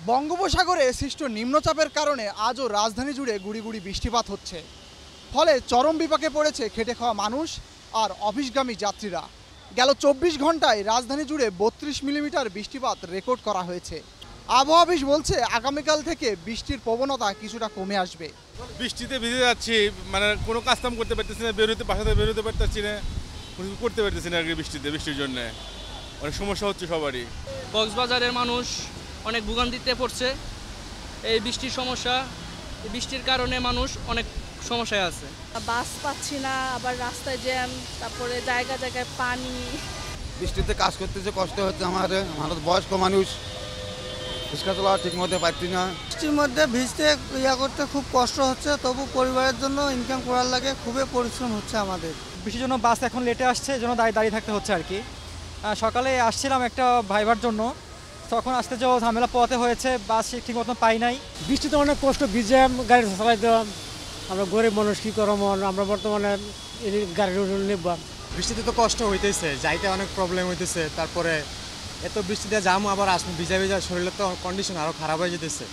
বঙ্গোপসাগরে সৃষ্ট নিম্নচাপের কারণে আজও রাজধানী জুড়ে গুড়ি গুড়ি বৃষ্টিপাত হচ্ছে। ফলে চরম বিপাকে পড়েছে খেটে খাওয়া মানুষ আর অফিসগামী যাত্রীরা। গেল ২৪ ঘন্টায় রাজধানী জুড়ে ৩২ মিলিমিটার বৃষ্টিপাত রেকর্ড করা হয়েছে। আবহাওয়া অফিস বলছে আগামীকাল থেকে বৃষ্টির প্রবণতা কিছুটা কমে আসবে। বৃষ্টিতে ভিজে যাচ্ছি, মানে কোনো কাজকাম করতে পারতেছি না, বাসাতে বেরোতে পারতেছি না, করতে পারতেছি না আর কি। বৃষ্টির জন্য অনেক সমস্যা হচ্ছে সবারই। কক্সবাজারের মানুষ অনেক ভোগান্তিতে পড়ছে এই বৃষ্টির সমস্যা। বৃষ্টির কারণে মানুষ অনেক সমস্যায় আছে। বাস পাচ্ছি না, আবার রাস্তায় জ্যাম, তারপরে জায়গায় জায়গায় পানি। বৃষ্টিতে কাজ করতে যে কষ্ট হচ্ছে আমাদের বয়স্ক মানুষ, রিক্সা চলা ঠিক মতো পাচ্ছি না। বৃষ্টির মধ্যে ভিজতে করতে খুব কষ্ট হচ্ছে, তবু পরিবারের জন্য ইনকাম করার লাগে খুবই পরিশ্রম হচ্ছে আমাদের। বৃষ্টির জন্য বাস এখন লেটে আসছে, এই জন্য দাঁড়িয়ে থাকতে হচ্ছে আর কি। সকালে আসছিলাম একটা ভাইবার জন্য, তখন আসতে যাওয়া ঝামেলা পথে হয়েছে, বাস ঠিক মতন পাই নাই। বৃষ্টিতে অনেক কষ্ট, ভিজে গাড়ি চালাইতে। আমরা গরিব মানুষ, কি করব, আমরা বর্তমানে গাড়ি নেব। বৃষ্টিতে তো কষ্ট হইতেছে, যাইতে অনেক প্রবলেম হইতেছে। তারপরে এত বৃষ্টিতে যাবো, আবার আসবো ভিজা ভিজা, শরীরের তো কন্ডিশন আরও খারাপ হয়ে যেতেছে।